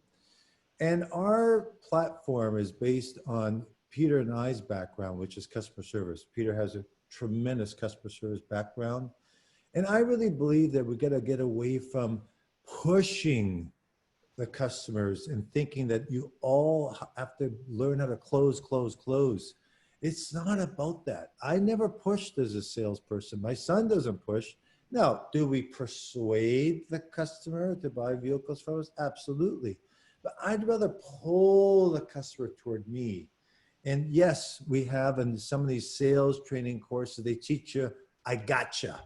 And our platform is based on Peter and I's background, which is customer service. Peter has a tremendous customer service background. And I really believe that we got to get away from pushing the customers and thinking that you all have to learn how to close. It's not about that. I never pushed as a salesperson. My son doesn't push. Now, do we persuade the customer to buy vehicles from us? Absolutely. But I'd rather pull the customer toward me. And yes, we have in some of these sales training courses, they teach you, I gotcha.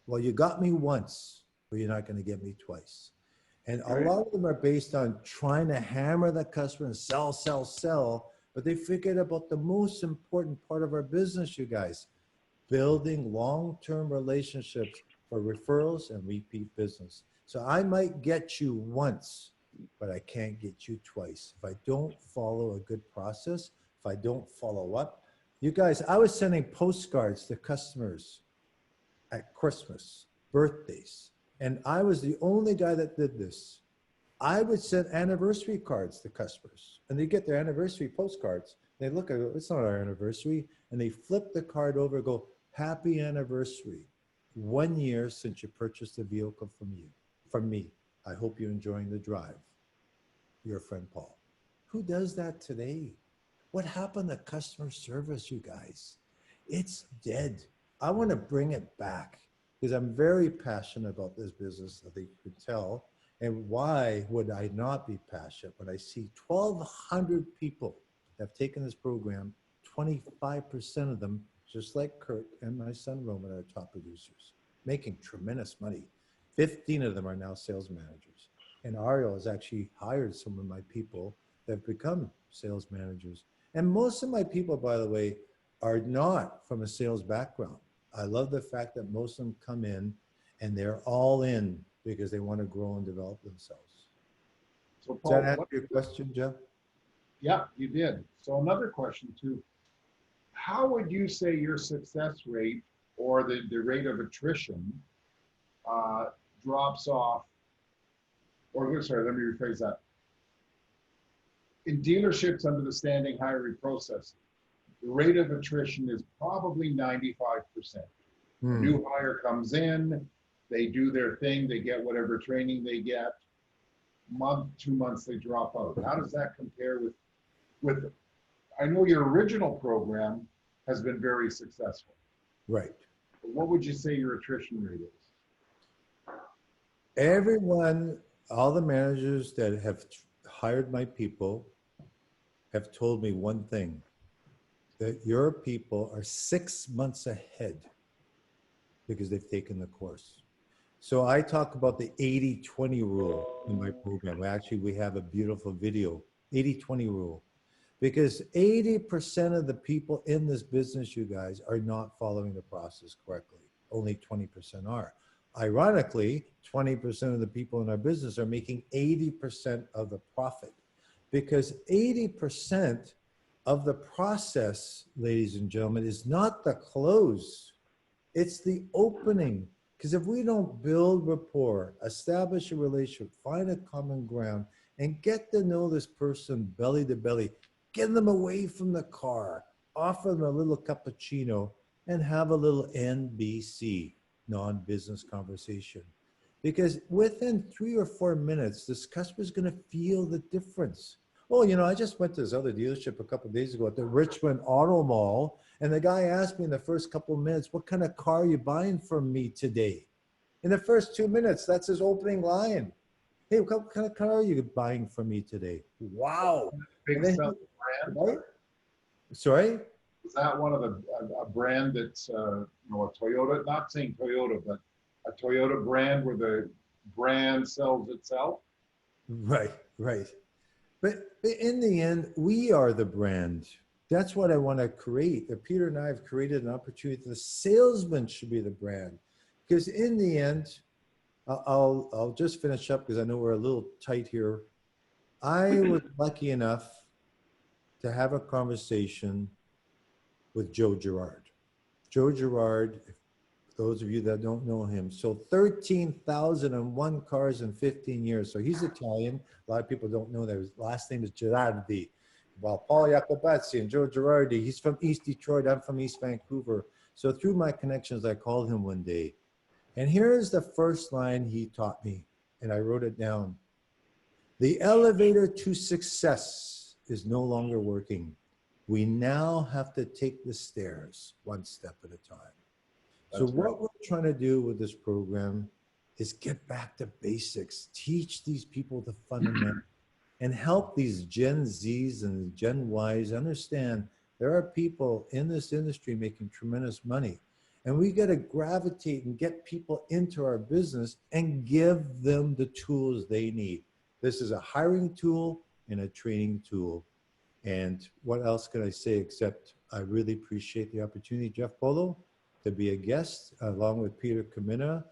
Well, you got me once, but you're not going to get me twice. And a lot of them are based on trying to hammer the customer and sell. But they forget about the most important part of our business, you guys, building long-term relationships for referrals and repeat business. So I might get you once, but I can't get you twice. If I don't follow a good process, if I don't follow up. You guys, I was sending postcards to customers at Christmas, birthdays, and I was the only guy that did this. I would send anniversary cards to customers and they get their anniversary postcards. They look at it, it's not our anniversary. And they flip the card over and go, happy anniversary. 1 year since you purchased a vehicle from me. I hope you're enjoying the drive. Your friend Paul. Who does that today? What happened to customer service, you guys? It's dead. I want to bring it back because I'm very passionate about this business, I think you could tell. And why would I not be passionate when I see 1,200 people have taken this program, 25% of them, just like Kurt and my son Roman, are top producers, making tremendous money. 15 of them are now sales managers. And Ariel has actually hired some of my people that have become sales managers. And most of my people, by the way, are not from a sales background. I love the fact that most of them come in and they're all in because they want to grow and develop themselves. So Does Paul, that answer your question, Jeff? yeah, you did. So another question too, how would you say your success rate or the rate of attrition drops off, or sorry, let me rephrase that. In dealerships under the standing hiring process, the rate of attrition is probably 95%. A new hire comes in, they do their thing, they get whatever training they get. Month, 2 months, they drop out. How does that compare with, I know your original program has been very successful. Right. But what would you say your attrition rate is? Everyone, all the managers that have hired my people have told me one thing, that your people are 6 months ahead because they've taken the course. So I talk about the 80-20 rule in my program. Actually, we have a beautiful video, 80-20 rule, because 80% of the people in this business, you guys, are not following the process correctly. Only 20% are. Ironically, 20% of the people in our business are making 80% of the profit, because 80% of the process, ladies and gentlemen, is not the close. It's the opening. Because if we don't build rapport, establish a relationship, find a common ground, and get to know this person belly to belly, get them away from the car, offer them a little cappuccino, and have a little NBC, non-business conversation. Because within 3 or 4 minutes, this customer is going to feel the difference. Oh, you know, I just went to this other dealership a couple of days ago at the Richmond Auto Mall, and the guy asked me in the first couple of minutes, what kind of car are you buying from me today? In the first 2 minutes, that's his opening line. Hey, what kind of car are you buying from me today? Wow. Big selling brand. Right? Sorry? Is that one of a brand that's, you know, a Toyota, not saying Toyota, but a Toyota brand where the brand sells itself? Right, right. But in the end, we are the brand. That's what I want to create. That Peter and I have created an opportunity. The salesman should be the brand. Because in the end, I'll just finish up because I know we're a little tight here. I was lucky enough to have a conversation with Joe Girard. Joe Girard, those of you that don't know him, sold 13,001 cars in 15 years. So he's Italian. A lot of people don't know that his last name is Girardi. Well, Paul Jacobazzi and Joe Girardi, he's from East Detroit. I'm from East Vancouver. So through my connections, I called him one day. And here's the first line he taught me, and I wrote it down. The elevator to success is no longer working. We now have to take the stairs one step at a time. So what we're trying to do with this program is get back to basics, teach these people the fundamentals, and help these Gen Zs and Gen Ys understand there are people in this industry making tremendous money. And we got to gravitate and get people into our business and give them the tools they need. This is a hiring tool and a training tool. And what else can I say except I really appreciate the opportunity, Jeff Polo, to be a guest along with Peter Kamina.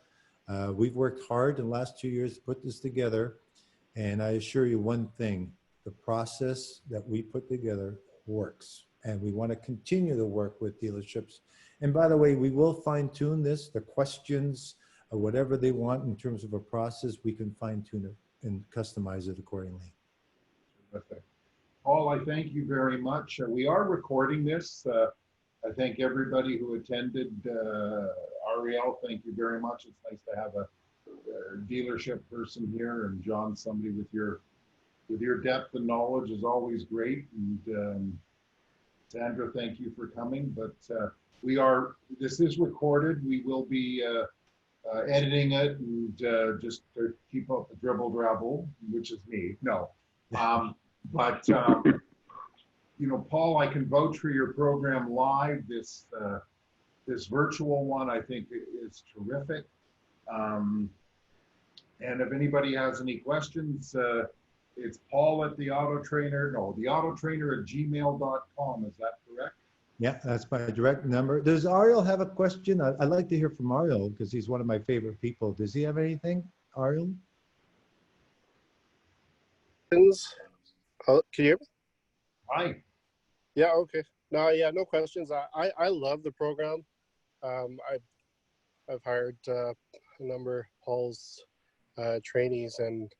We've worked hard in the last 2 years to put this together. And I assure you one thing, the process that we put together works. And we want to continue to work with dealerships. And by the way, we will fine tune this, the questions, whatever they want in terms of a process, we can fine tune it and customize it accordingly. Terrific. Paul, I thank you very much. We are recording this. I thank everybody who attended. Ariel, thank you very much. It's nice to have a dealership person here, and John, somebody with your depth and knowledge is always great. And Sandra, thank you for coming. But this is recorded. We will be editing it and just to keep up the dribble drabble, which is me. No, but you know, Paul, I can vouch for your program live. This virtual one, I think, is terrific. And if anybody has any questions, it's Paul at the AutoTrainer. No, the AutoTrainer@gmail.com. Is that correct? Yeah, that's my direct number. Does Ariel have a question? I'd like to hear from Ariel because he's one of my favorite people. Does he have anything, Ariel? Oh, can you hear me? Hi. Yeah, okay. No, yeah, no questions. I love the program. I've hired a number of Paul's trainees, and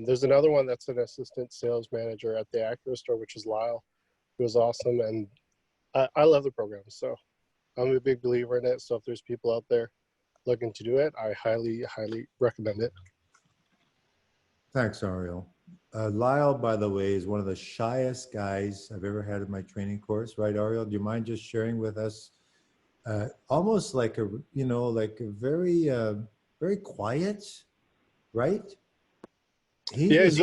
there's another one that's an assistant sales manager at the Acura store, which is Lyle. It was awesome, and I love the program. So I'm a big believer in it. So if there's people out there looking to do it, I highly, highly recommend it. Thanks, Ariel. Lyle, by the way, is one of the shyest guys I've ever had in my training course, right, Ariel? Do you mind just sharing with us almost like a, you know, like a very, very quiet, right? He's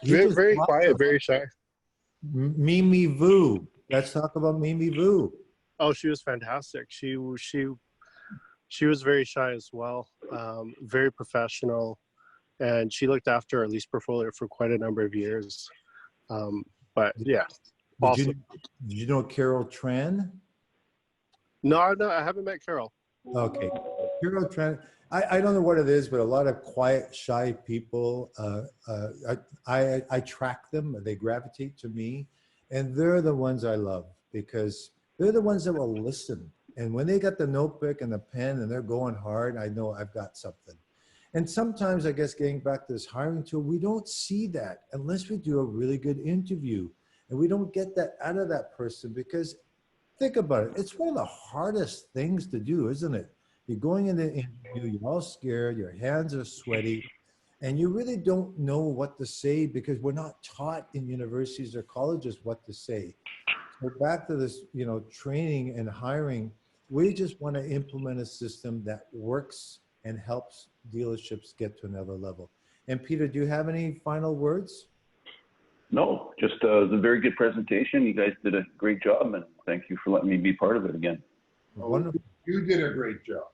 very quiet, very shy. Mimi Vu. Let's talk about Mimi Vu. Oh, she was fantastic. She was very shy as well, very professional, and she looked after our lease portfolio for quite a number of years. But yeah, Did you know Carol Tran? No, I haven't met Carol. Okay, Carol Tran. I don't know what it is, but a lot of quiet, shy people. I track them. They gravitate to me, and they're the ones I love because they're the ones that will listen. And when they got the notebook and the pen and they're going hard, I know I've got something. And sometimes, I guess, getting back to this hiring tool, we don't see that unless we do a really good interview, and we don't get that out of that person because think about it. It's one of the hardest things to do, isn't it? You're going into the interview, you're all scared, your hands are sweaty, and you really don't know what to say because we're not taught in universities or colleges what to say. So back to this, you know, training and hiring, we just want to implement a system that works and helps dealerships get to another level. And Peter, do you have any final words? No, just a very good presentation. You guys did a great job, and thank you for letting me be part of it again. Wonderful. You did a great job.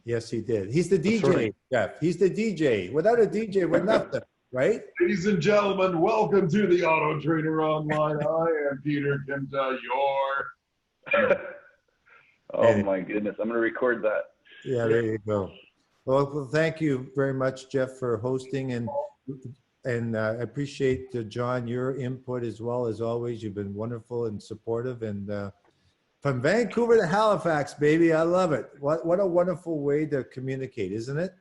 Yes, he did. He's the DJ, right. Jeff. He's the DJ. Without a DJ, we're nothing, right? Ladies and gentlemen, welcome to the AutoTrainer Online. I am Peter Kimta, Oh my goodness, I'm going to record that. Yeah, there you go. Well, thank you very much, Jeff, for hosting, and I appreciate, John, your input as well as always. You've been wonderful and supportive, and from Vancouver to Halifax, baby, I love it. What a wonderful way to communicate, isn't it?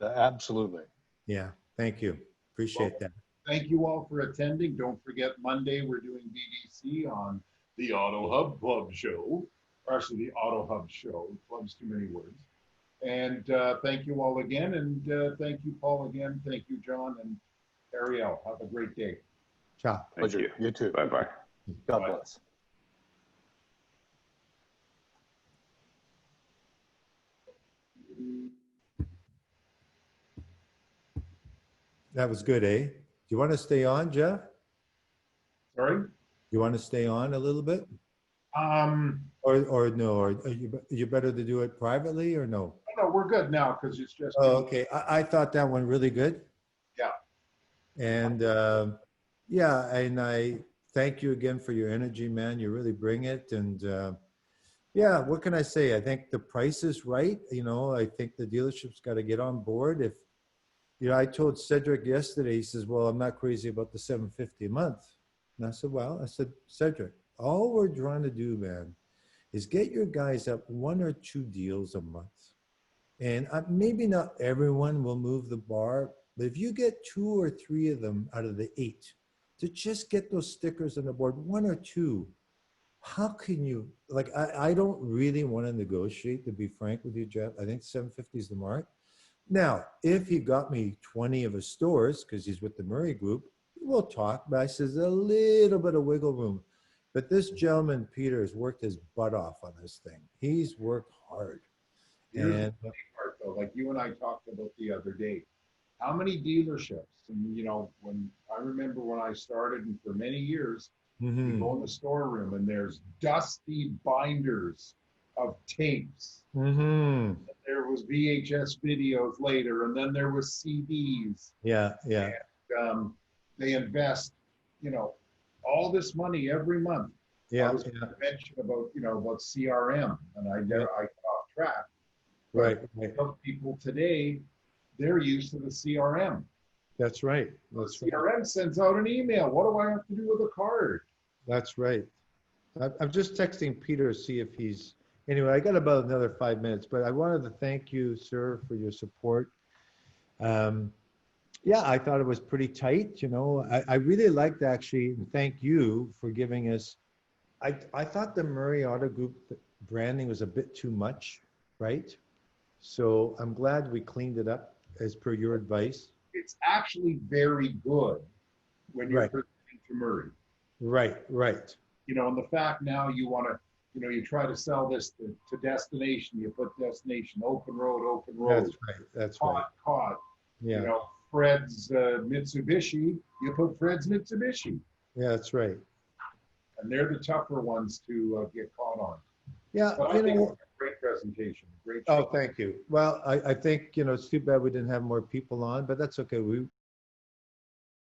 Absolutely. Yeah, thank you. Appreciate that. Thank you all for attending. Don't forget, Monday we're doing BDC on the Autohub Club Show. Or actually, the Autohub Show. Club's too many words. And thank you all again. And thank you, Paul, again. Thank you, John and Ariel. Have a great day. Ciao. Thank Pleasure. You too. Bye-bye. God Bye. bless. That was good, eh? Do you want to stay on, Jeff? Sorry? You want to stay on a little bit? Or no? Or are you better to do it privately or no? No, we're good now because it's just. Oh, okay. I thought that went really good. Yeah. And yeah, and I thank you again for your energy, man. You really bring it. And yeah, what can I say? I think the price is right. You know, I think the dealership's got to get on board. If, you know, I told Cedric yesterday, he says, well, I'm not crazy about the $750 a month. And I said, well, Cedric, all we're trying to do, man, is get your guys up 1 or 2 deals a month. And maybe not everyone will move the bar, but if you get 2 or 3 of them out of the 8 to just get those stickers on the board, 1 or 2, how can you, like, I don't really want to negotiate, to be frank with you, Jeff. I think 750 is the mark. Now, if he got me 20 of his stores, because he's with the Murray Group, we'll talk, but I says a little bit of wiggle room. But this gentleman, Peter, has worked his butt off on this thing. He's worked hard. Here's And the funny part, though, like you and I talked about the other day. How many dealerships? And you know, when I remember when I started, and for many years, you go in the storeroom and there's dusty binders of tapes. There was VHS videos later, and then there was CDs. Yeah, yeah. And, they invest, you know, all this money every month. Yeah, I was going to mention about, you know, about CRM, and I got off track. Right, But right. some people today, they're used to the CRM. That's right. The That's right. CRM sends out an email. What do I have to do with a card? That's right. I'm just texting Peter to see if he's, anyway, I got about another 5 minutes, but I wanted to thank you, sir, for your support. Yeah, I thought it was pretty tight. You know, I really liked actually, and thank you for giving us, I thought the Murray Auto Group branding was a bit too much, right? So I'm glad we cleaned it up as per your advice. It's actually very good when you're Right. presenting to Murray. Right, right. You know, and the fact now you want to, you know, you try to sell this to destination, you put destination, open road, That's right. That's right. caught. Yeah. You know, Fred's Mitsubishi, you put Fred's Mitsubishi. Yeah, that's right. And they're the tougher ones to get caught on. Yeah, But I you think know, it's a great presentation. Great oh, show. thank you. Well, I think, you know, it's too bad we didn't have more people on, but that's okay.